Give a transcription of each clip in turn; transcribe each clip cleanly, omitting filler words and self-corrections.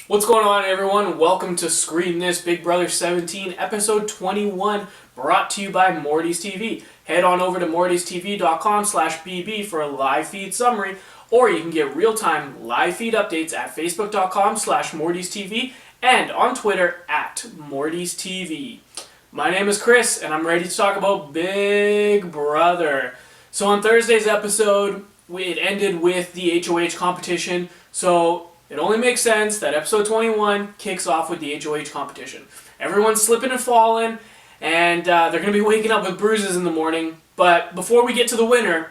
What's going on, everyone? Welcome to Screen This Big Brother 17, episode 21, brought to you by Morty's TV. Head on over to morty'stv.com/bb for a live feed summary, or you can get real-time live feed updates at facebook.com/Morty's TV and on Twitter at Morty's TV. My name is Chris, and I'm ready to talk about Big Brother. So on Thursday's episode, it ended with the HoH competition, so it only makes sense that episode 21 kicks off with the HoH competition. Everyone's slipping and falling, and they're going to be waking up with bruises in the morning. But before we get to the winner,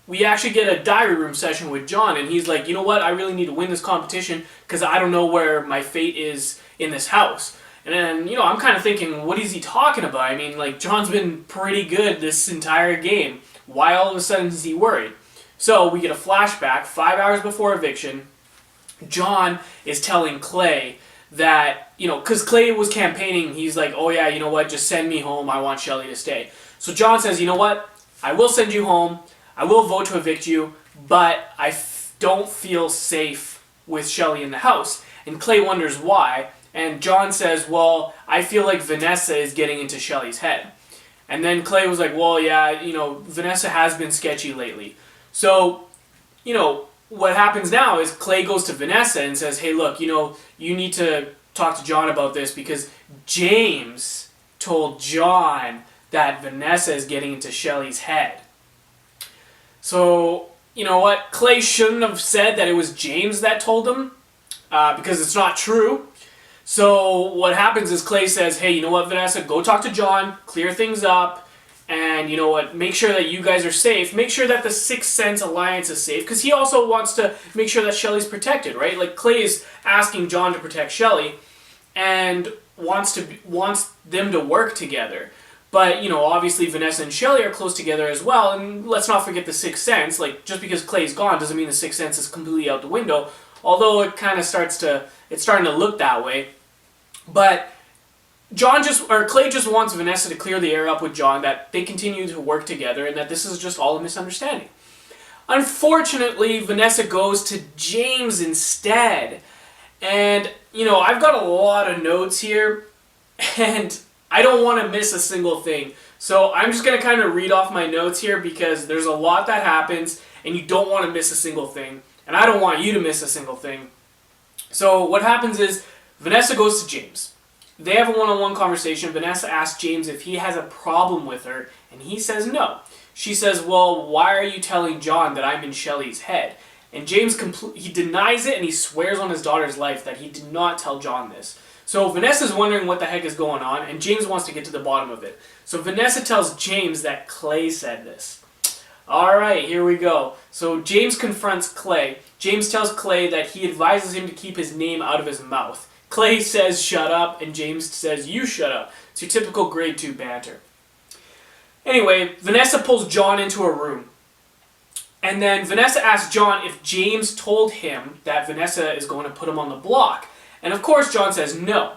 we actually get a diary room session with John, and he's like, you know what, I really need to win this competition because I don't know where my fate is in this house. And then, I'm kind of thinking, what is he talking about? I mean, John's been pretty good this entire game. Why all of a sudden is he worried? So we get a flashback 5 hours before eviction. John is telling Clay that, because Clay was campaigning, he's like, oh yeah, you know what, just send me home, I want Shelley to stay. So John says, you know what, I will send you home, I will vote to evict you, but I don't feel safe with Shelley in the house. And Clay wonders why, and John says, well, I feel like Vanessa is getting into Shelley's head. And then Clay was like, well, yeah, Vanessa has been sketchy lately. So, what happens now is Clay goes to Vanessa and says, hey, look, you need to talk to John about this because James told John that Vanessa is getting into Shelley's head. So, you know what? Clay shouldn't have said that it was James that told him because it's not true. So what happens is Clay says, hey, you know what, Vanessa, go talk to John, clear things up. And you know what, make sure that you guys are safe. Make sure that the Sixth Sense Alliance is safe. Because he also wants to make sure that Shelley's protected, right? Like, Clay is asking John to protect Shelley and wants them to work together. But, obviously Vanessa and Shelley are close together as well. And let's not forget the Sixth Sense. Like, just because Clay's gone doesn't mean the Sixth Sense is completely out the window. Although it kind of it's starting to look that way. But Clay just wants Vanessa to clear the air up with John, that they continue to work together and that this is just all a misunderstanding. Unfortunately, Vanessa goes to James instead. And, I've got a lot of notes here, and I don't want to miss a single thing. So I'm just going to kind of read off my notes here because there's a lot that happens, and you don't want to miss a single thing. And I don't want you to miss a single thing. So what happens is Vanessa goes to James. They have a one-on-one conversation. Vanessa asks James if he has a problem with her, and he says no. She says, well, why are you telling John that I'm in Shelley's head? And James he denies it, and he swears on his daughter's life that he did not tell John this. So Vanessa's wondering what the heck is going on, and James wants to get to the bottom of it. So Vanessa tells James that Clay said this. Alright, here we go. So James confronts Clay. James tells Clay that he advises him to keep his name out of his mouth. Clay says, shut up, and James says, you shut up. It's your typical grade 2 banter. Anyway, Vanessa pulls John into a room. And then Vanessa asks John if James told him that Vanessa is going to put him on the block. And of course, John says no.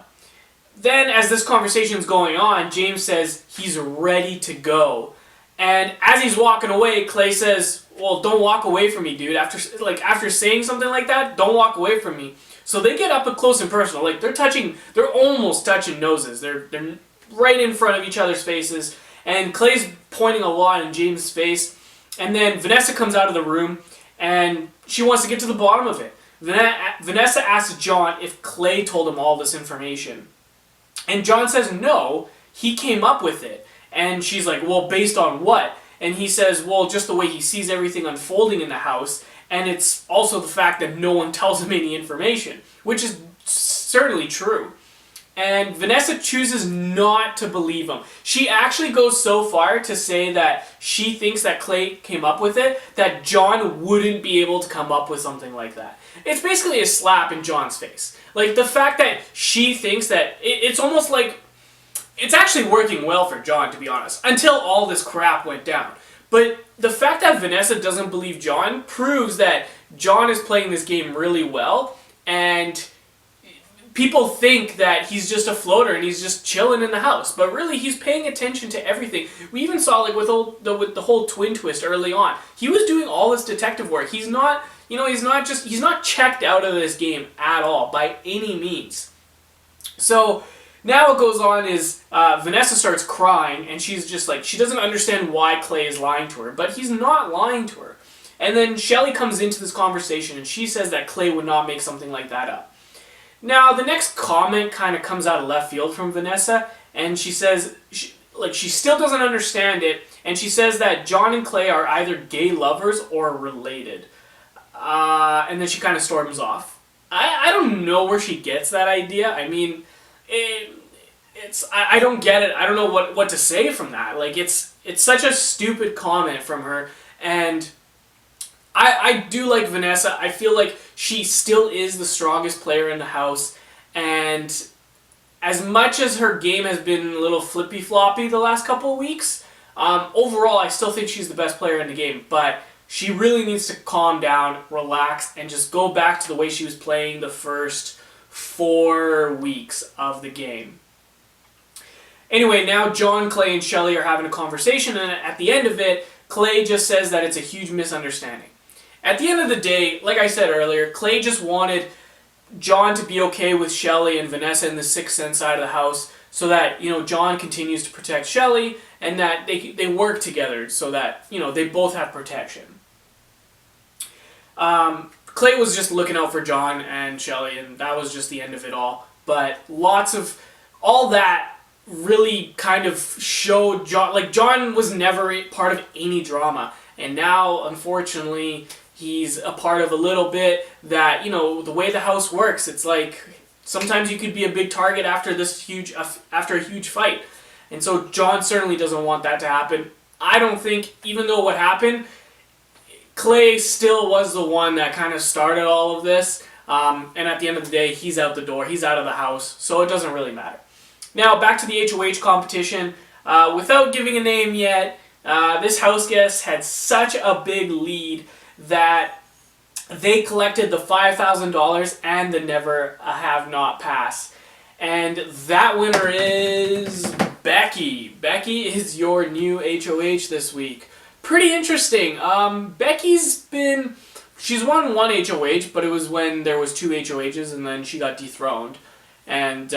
Then, as this conversation is going on, James says he's ready to go. And as he's walking away, Clay says, well, don't walk away from me, dude. After saying something like that, don't walk away from me. So they get up close and personal. Like, they're almost touching noses. They're right in front of each other's faces. And Clay's pointing a lot in James' face. And then Vanessa comes out of the room, and she wants to get to the bottom of it. Vanessa asks John if Clay told him all this information. And John says no, he came up with it. And she's like, well, based on what? And he says, well, just the way he sees everything unfolding in the house. And it's also the fact that no one tells him any information, which is certainly true. And Vanessa chooses not to believe him. She actually goes so far to say that she thinks that Clay came up with it, that John wouldn't be able to come up with something like that. It's basically a slap in John's face. Like, the fact that she thinks that, it's almost like, it's actually working well for John, to be honest, until all this crap went down. But the fact that Vanessa doesn't believe John proves that John is playing this game really well, and people think that he's just a floater and he's just chilling in the house. But really, he's paying attention to everything. We even saw, with the whole twin twist early on. He was doing all this detective work. He's not he's not checked out of this game at all by any means. So now what goes on is Vanessa starts crying, and she's just like, she doesn't understand why Clay is lying to her, but he's not lying to her. And then Shelley comes into this conversation, and she says that Clay would not make something like that up. Now, the next comment kind of comes out of left field from Vanessa, and she says, she still doesn't understand it, and she says that John and Clay are either gay lovers or related. And then she kind of storms off. I don't know where she gets that idea. I mean, I don't get it. I don't know what to say from that. Like, it's such a stupid comment from her, and I do like Vanessa. I feel like she still is the strongest player in the house, and as much as her game has been a little flippy-floppy the last couple of weeks, overall I still think she's the best player in the game, but she really needs to calm down, relax, and just go back to the way she was playing the first 4 weeks of the game. Anyway, now John, Clay, and Shelley are having a conversation, and at the end of it, Clay just says that it's a huge misunderstanding. At the end of the day, like I said earlier, Clay just wanted John to be okay with Shelley and Vanessa in the Sixth Sense side of the house, so that, John continues to protect Shelley, and that they work together so that, they both have protection. Clay was just looking out for John and Shelley, and that was just the end of it all. But lots of all that really kind of showed John, like, John was never part of any drama, and now, unfortunately, he's a part of a little bit that, the way the house works, it's like sometimes you could be a big target after a huge fight. And so John certainly doesn't want that to happen. I don't think, even though what happened, Clay still was the one that kind of started all of this. And at the end of the day, he's out the door. He's out of the house. So it doesn't really matter. Now, back to the HoH competition. Without giving a name yet, this house guest had such a big lead that they collected the $5,000 and the Never Have Not Pass. And that winner is Becky. Becky is your new HoH this week. Pretty interesting. She's won one HoH, but it was when there was 2 HoHs, and then she got dethroned. And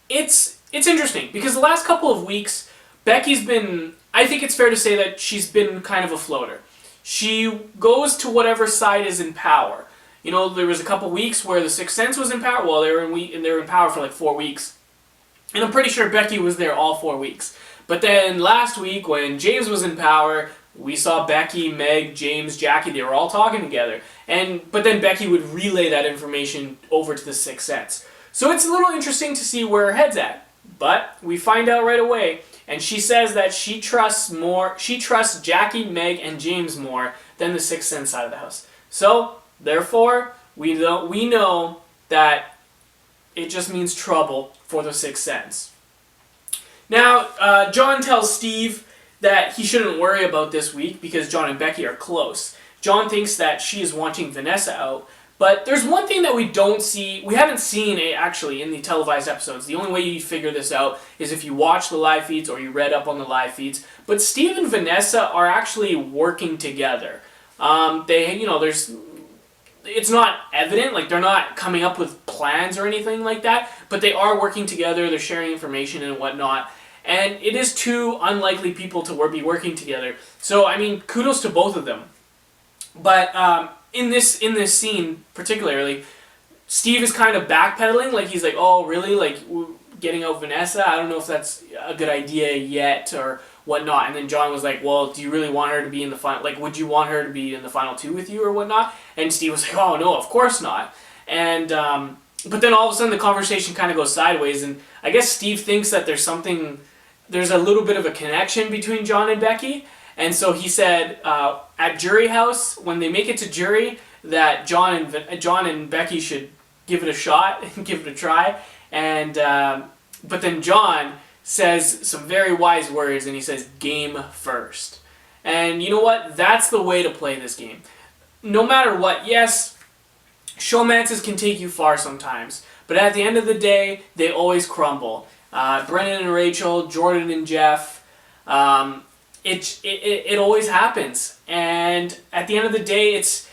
it's interesting, because the last couple of weeks, Becky's been, I think it's fair to say that she's been kind of a floater. She goes to whatever side is in power. There was a couple weeks where the Sixth Sense was in power. Well, they were in power for like 4 weeks. And I'm pretty sure Becky was there all 4 weeks. But then last week, when James was in power, we saw Becky, Meg, James, Jackie, they were all talking together. But then Becky would relay that information over to the Sixth Sense. So it's a little interesting to see where her head's at. But we find out right away. And she says that she trusts Jackie, Meg, and James more than the Sixth Sense side of the house. So, therefore, we know that it just means trouble for the Sixth Sense. Now, John tells Steve that he shouldn't worry about this week because John and Becky are close. John thinks that she is wanting Vanessa out. But there's one thing that we haven't seen actually in the televised episodes. The only way you figure this out is if you watch the live feeds or you read up on the live feeds. But Steve and Vanessa are actually working together. It's not evident, like they're not coming up with plans or anything like that, but they are working together, they're sharing information and whatnot. And it is 2 unlikely people to be working together. So, I mean, kudos to both of them. But, in this scene, particularly, Steve is kind of backpedaling, like he's like, oh, really? Like, getting out Vanessa? I don't know if that's a good idea yet, or whatnot. And then John was like, well, do you really want her to be in the final, like, would you want her to be in the final 2 with you, or whatnot? And Steve was like, oh, no, of course not. And, but then all of a sudden the conversation kind of goes sideways, and I guess Steve thinks that there's a little bit of a connection between John and Becky. And so he said at Jury House, when they make it to jury, that John and Becky should give it a shot and give it a try. And but then John says some very wise words, and he says, game first. And you know what? That's the way to play this game. No matter what, yes, showmances can take you far sometimes. But at the end of the day, they always crumble. Brennan and Rachel, Jordan and Jeff, it always happens. And at the end of the day, it's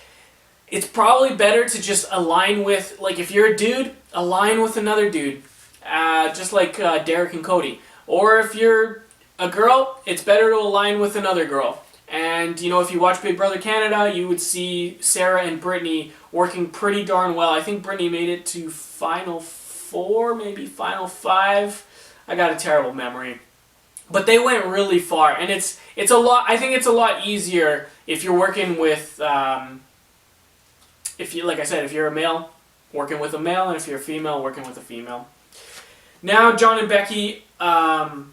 it's probably better to just align with, like, if you're a dude, align with another dude. Just like Derek and Cody. Or if you're a girl, it's better to align with another girl. And, you know, if you watch Big Brother Canada, you would see Sarah and Brittany working pretty darn well. I think Brittany made it to Final 4, maybe Final 5. I got a terrible memory. But they went really far. And it's a lot, I think it's a lot easier if you're working with, if you, like I said, if you're a male, working with a male, and if you're a female, working with a female. Now, John and Becky, now,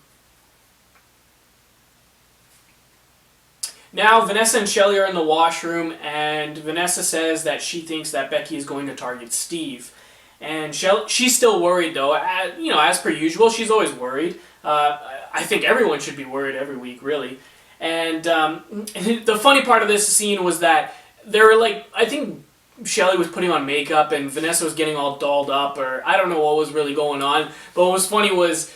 Vanessa and Shelley are in the washroom, and Vanessa says that she thinks that Becky is going to target Steve. And she's still worried, though. You know, as per usual, she's always worried. I think everyone should be worried every week, really. And the funny part of this scene was that they were like, I think Shelley was putting on makeup, and Vanessa was getting all dolled up, or I don't know what was really going on. But what was funny was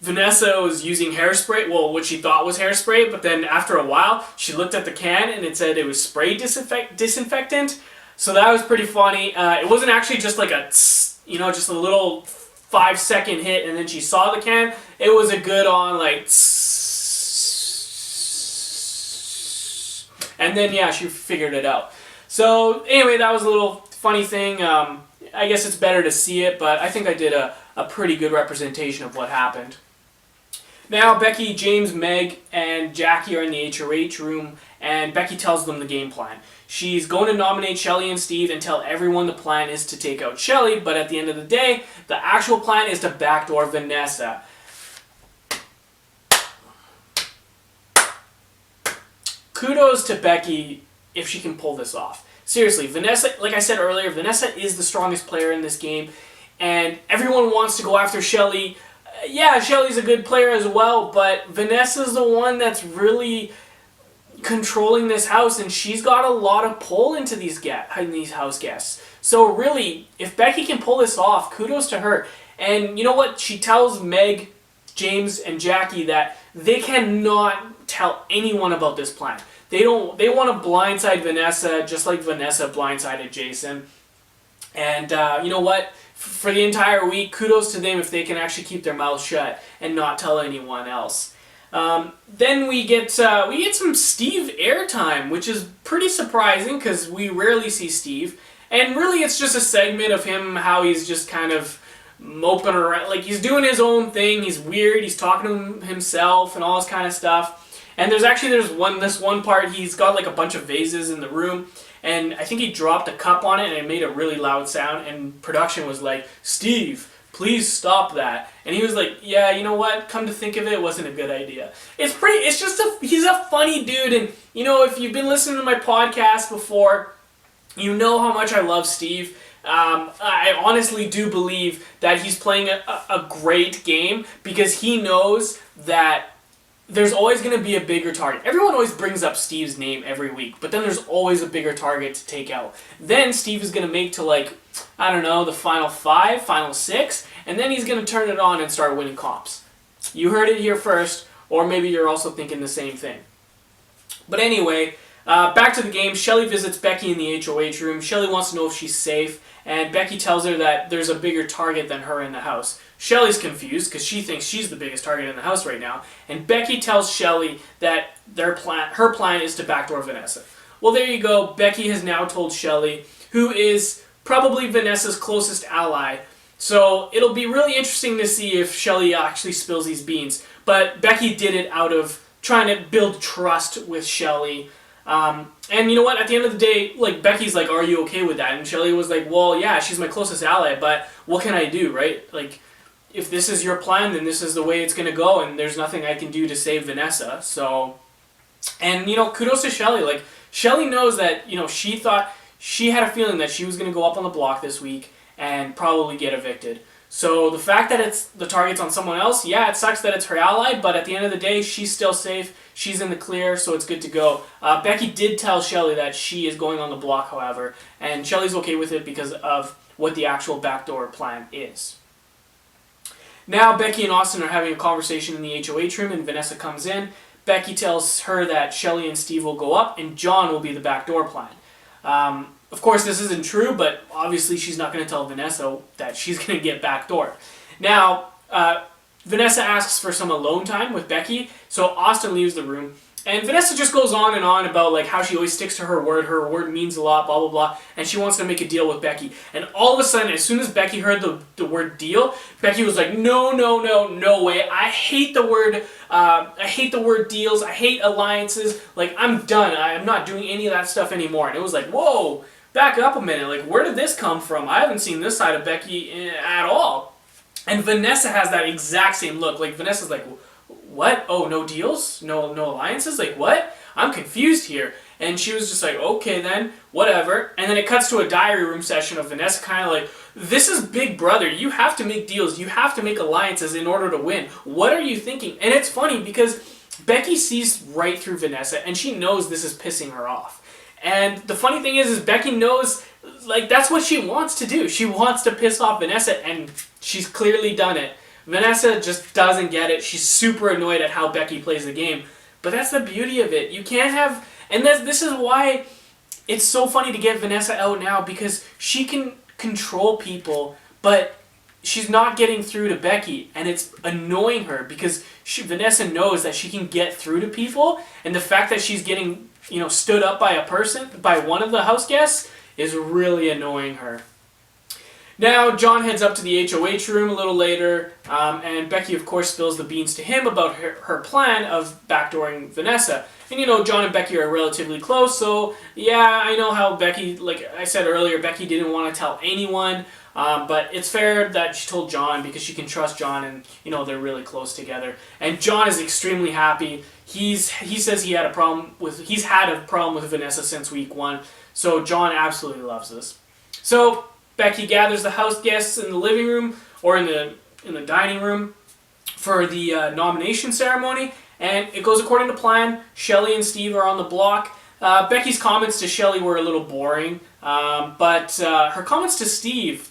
Vanessa was using hairspray, well, what she thought was hairspray, but then after a while, she looked at the can and it said it was spray disinfectant. So that was pretty funny. It wasn't actually just like a, you know, just a little 5-second hit and then she saw the can. It was a good on like, and then yeah, she figured it out. So anyway, that was a little funny thing. I guess it's better to see it, but I think I did a pretty good representation of what happened. Now, Becky, James, Meg, and Jackie are in the HoH room, and Becky tells them the game plan. She's going to nominate Shelley and Steve and tell everyone the plan is to take out Shelley, but at the end of the day, the actual plan is to backdoor Vanessa. Kudos to Becky if she can pull this off. Seriously, Vanessa, like I said earlier, Vanessa is the strongest player in this game, and everyone wants to go after Shelley. Yeah, Shelley's a good player as well, but Vanessa's the one that's really controlling this house, and she's got a lot of pull into these house guests. So really, if Becky can pull this off, kudos to her. And you know what? She tells Meg, James, and Jackie that they cannot tell anyone about this plan. They want to blindside Vanessa just like Vanessa blindsided Jason. And you know what? For the entire week, kudos to them if they can actually keep their mouths shut and not tell anyone else. Then we get some Steve airtime, which is pretty surprising because we rarely see Steve. And really, it's just a segment of him, how he's just kind of moping around. Like, he's doing his own thing. He's weird. He's talking to himself and all this kind of stuff. And there's this one part, he's got like a bunch of vases in the room, and I think he dropped a cup on it and it made a really loud sound, and production was like, Steve, please stop that. And he was like, yeah, you know what, come to think of it, it wasn't a good idea. He's a funny dude, and you know, if you've been listening to my podcast before, you know how much I love Steve. I honestly do believe that he's playing a great game because he knows that there's always going to be a bigger target. Everyone always brings up Steve's name every week, but then there's always a bigger target to take out. Then Steve is going to make to, like, I don't know, the final 5, final 6, and then he's going to turn it on and start winning comps. You heard it here first, or maybe you're also thinking the same thing. But anyway, back to the game. Shelley visits Becky in the HoH room. Shelley wants to know if she's safe, and Becky tells her that there's a bigger target than her in the house. Shelley's confused because she thinks she's the biggest target in the house right now, and Becky tells Shelley that her plan is to backdoor Vanessa. Well, there you go. Becky has now told Shelley, who is probably Vanessa's closest ally. So it'll be really interesting to see if Shelley actually spills these beans. But Becky did it out of trying to build trust with Shelley. And you know what? At the end of the day, like, Becky's like, are you okay with that? And Shelley was like, well, yeah, she's my closest ally, but what can I do, right? Like, if this is your plan, then this is the way it's going to go, and there's nothing I can do to save Vanessa. So, and, you know, kudos to Shelley. Like, Shelley knows that, you know, she had a feeling that she was going to go up on the block this week and probably get evicted. So the fact that the target's on someone else, yeah, it sucks that it's her ally, but at the end of the day, she's still safe. She's in the clear, so it's good to go. Becky did tell Shelley that she is going on the block, however, and Shelley's okay with it because of what the actual backdoor plan is. Now, Becky and Austin are having a conversation in the HoH room, and Vanessa comes in. Becky tells her that Shelley and Steve will go up, and John will be the backdoor plan. Of course, this isn't true, but obviously she's not going to tell Vanessa that she's going to get backdoored. Now, Vanessa asks for some alone time with Becky, so Austin leaves the room. And Vanessa just goes on and on about like how she always sticks to her word means a lot, blah, blah, blah, and she wants to make a deal with Becky. And all of a sudden, as soon as Becky heard the word deal, Becky was like, no way, I hate the word deals, I hate alliances, like, I'm done, I'm not doing any of that stuff anymore. And it was like, whoa, back up a minute, like, where did this come from? I haven't seen this side of Becky at all. And Vanessa has that exact same look, like, Vanessa's like, what? Oh, no deals? No alliances? Like, what? I'm confused here. And she was just like, okay then, whatever. And then it cuts to a diary room session of Vanessa kind of like, this is Big Brother. You have to make deals. You have to make alliances in order to win. What are you thinking? And it's funny because Becky sees right through Vanessa and she knows this is pissing her off. And the funny thing is Becky knows, like, that's what she wants to do. She wants to piss off Vanessa, and she's clearly done it. Vanessa just doesn't get it. She's super annoyed at how Becky plays the game. But that's the beauty of it. You can't have... And this is why it's so funny to get Vanessa out now, because she can control people, but she's not getting through to Becky. And it's annoying her because Vanessa knows that she can get through to people. And the fact that she's getting, stood up by by one of the house guests, is really annoying her. Now, John heads up to the HoH room a little later, and Becky, of course, spills the beans to him about her plan of backdooring Vanessa. And, John and Becky are relatively close, so, yeah, I know how Becky, like I said earlier, Becky didn't want to tell anyone, but it's fair that she told John because she can trust John, and, they're really close together. And John is extremely happy. He says he's had a problem with Vanessa since week 1, so John absolutely loves this. So Becky gathers the house guests in the living room, or in the dining room, for the nomination ceremony, and it goes according to plan. Shelley and Steve are on the block. Becky's comments to Shelley were a little boring, but her comments to Steve,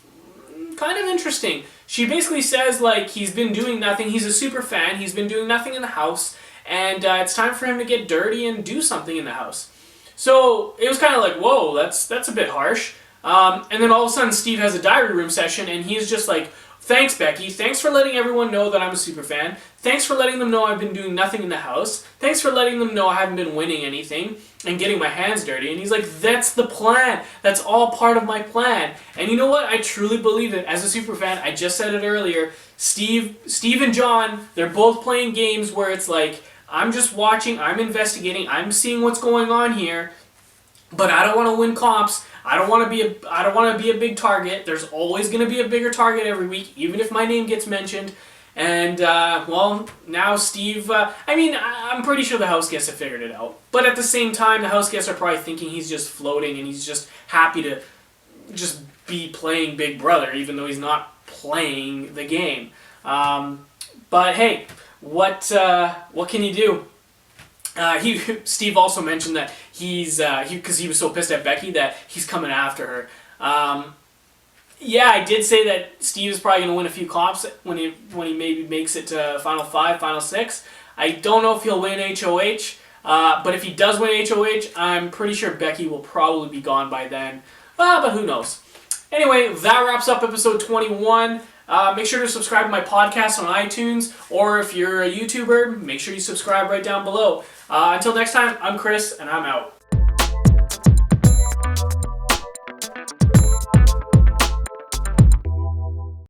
kind of interesting. She basically says, like, he's been doing nothing, he's a super fan, he's been doing nothing in the house, and it's time for him to get dirty and do something in the house. So it was kind of like, whoa, that's a bit harsh. And then all of a sudden Steve has a diary room session and he's just like, thanks Becky, thanks for letting everyone know that I'm a super fan, thanks for letting them know I've been doing nothing in the house, thanks for letting them know I haven't been winning anything and getting my hands dirty. And he's like, that's the plan, that's all part of my plan. And you know what, I truly believe it. As a super fan, I just said it earlier, Steve and John, they're both playing games where it's like, I'm just watching, I'm investigating, I'm seeing what's going on here, but I don't want to win comps. I don't want to be a big target. There's always going to be a bigger target every week, even if my name gets mentioned. And, well, now Steve, I'm pretty sure the house guests have figured it out. But at the same time, the house guests are probably thinking he's just floating and he's just happy to just be playing Big Brother, even though he's not playing the game. But hey, what can you do? Steve also mentioned that because he was so pissed at Becky that he's coming after her. Yeah, I did say that Steve is probably going to win a few comps when he maybe makes it to Final 5, Final 6. I don't know if he'll win HoH, but if he does win HoH, I'm pretty sure Becky will probably be gone by then. But who knows? Anyway, that wraps up episode 21. Make sure to subscribe to my podcast on iTunes, or if you're a YouTuber, make sure you subscribe right down below. Until next time, I'm Chris, and I'm out.